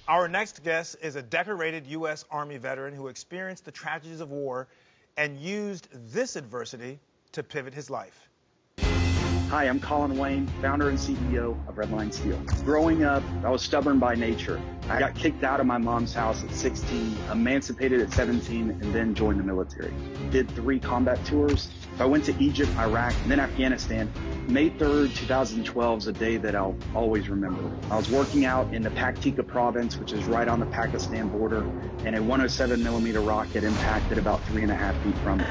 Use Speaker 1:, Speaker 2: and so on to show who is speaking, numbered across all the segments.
Speaker 1: Our next guest is a decorated U.S. Army veteran who experienced the tragedies of war and used this adversity to pivot his life.
Speaker 2: Hi, I'm Colin Wayne, founder and CEO of Redline Steel. Growing up, I was stubborn by nature. I got kicked out of my mom's house at 16, emancipated at 17, and then joined the military. Did 3 combat tours. I went to Egypt, Iraq, and then Afghanistan. May 3rd, 2012 is a day that I'll always remember. I was working out in the Paktika province, which is right on the Pakistan border, and a 107mm rocket impacted about 3.5 feet from it.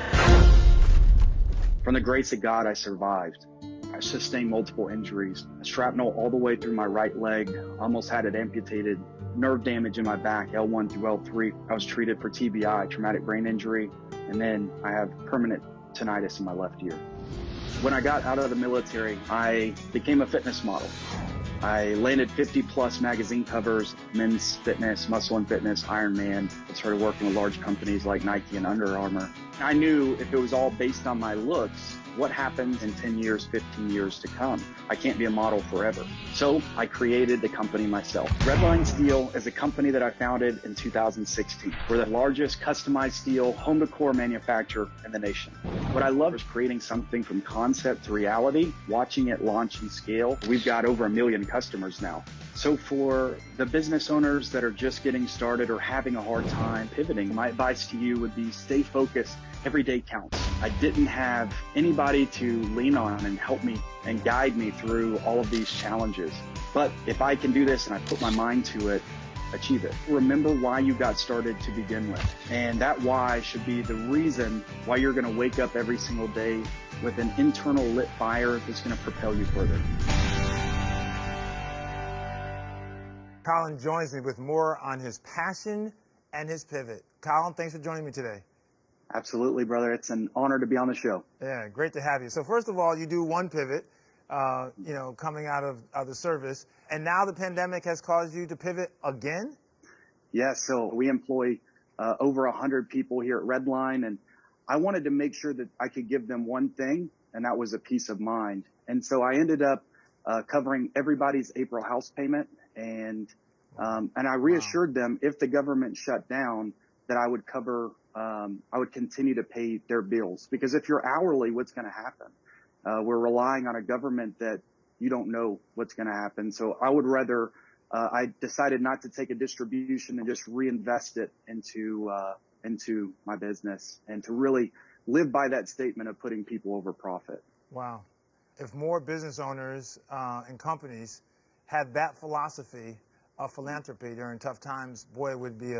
Speaker 2: From the grace of God, I survived. I sustained multiple injuries, shrapnel all the way through my right leg, almost had it amputated, nerve damage in my back, L1 through L3. I was treated for TBI, traumatic brain injury, and then I have permanent tinnitus in my left ear. When I got out of the military, I became a fitness model. I landed 50+ magazine covers, men's fitness, muscle and fitness, Ironman. I started working with large companies like Nike and Under Armour. I knew if it was all based on my looks, what happens in 10 years, 15 years to come? I can't be a model forever. So I created the company myself. Redline Steel is a company that I founded in 2016. We're the largest customized steel home decor manufacturer in the nation. What I love is creating something from concept to reality, watching it launch and scale. We've got over 1 million customers now. So for the business owners that are just getting started or having a hard time pivoting, my advice to you would be stay focused. Every day counts. I didn't have anybody to lean on and help me and guide me through all of these challenges. But if I can do this and I put my mind to it, achieve it. Remember why you got started to begin with. And that why should be the reason why you're going to wake up every single day with an internal lit fire that's going to propel you further.
Speaker 1: Colin joins me with more on his passion and his pivot. Colin, thanks for joining me today.
Speaker 2: Absolutely, brother. It's an honor to be on the show.
Speaker 1: Yeah, great to have you. So first of all, you do one pivot, coming out of the service, and now the pandemic has caused you to pivot again?
Speaker 2: Yeah, so we employ over 100 people here at Redline, and I wanted to make sure that I could give them one thing, and that was a peace of mind. And so I ended up covering everybody's April house payment, and I reassured them if the government shut down that I would cover, I would continue to pay their bills. Because if you're hourly, what's going to happen? We're relying on a government that you don't know what's going to happen. So I would rather, I decided not to take a distribution and just reinvest it into my business and to really live by that statement of putting people over profit.
Speaker 1: Wow. If more business owners and companies had that philosophy of philanthropy during tough times, boy, it would be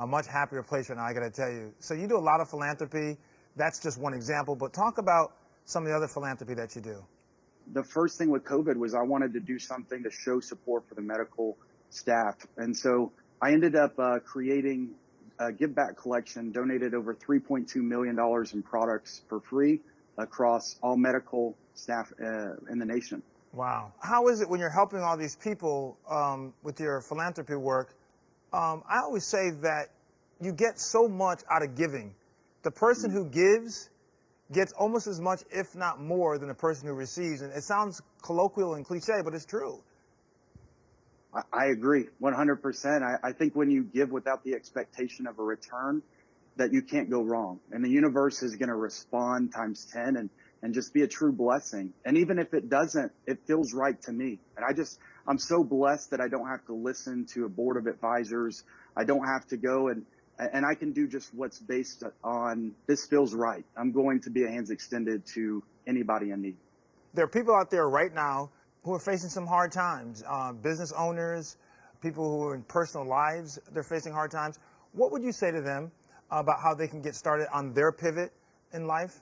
Speaker 1: a much happier place right now, I got to tell you. So you do a lot of philanthropy. That's just one example, but talk about some of the other philanthropy that you do.
Speaker 2: The first thing with COVID was I wanted to do something to show support for the medical staff. And so I ended up creating a give back collection, donated over $3.2 million in products for free across all medical staff in the nation.
Speaker 1: Wow. How is it when you're helping all these people with your philanthropy work? I always say that you get so much out of giving. The person who gives gets almost as much, if not more, than the person who receives. And it sounds colloquial and cliche, but it's true.
Speaker 2: I agree 100%. I think when you give without the expectation of a return, that you can't go wrong. And the universe is going to respond times 10 and just be a true blessing. And even if it doesn't, it feels right to me. And I'm so blessed that I don't have to listen to a board of advisors. I don't have to go and I can do just what's based on this feels right. I'm going to be a hands extended to anybody in need.
Speaker 1: There are people out there right now who are facing some hard times. Business owners, people who are in personal lives, they're facing hard times. What would you say to them about how they can get started on their pivot in life?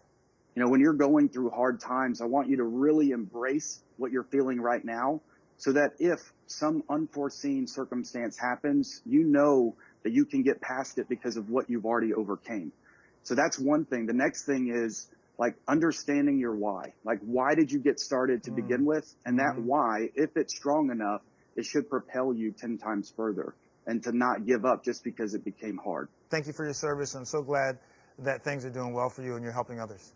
Speaker 2: You know, when you're going through hard times, I want you to really embrace what you're feeling right now so that if some unforeseen circumstance happens, you know that you can get past it because of what you've already overcame. So that's one thing. The next thing is like understanding your why. Like, why did you get started to begin with? And that why, if it's strong enough, it should propel you 10 times further and to not give up just because it became hard.
Speaker 1: Thank you for your service. I'm so glad that things are doing well for you and you're helping others.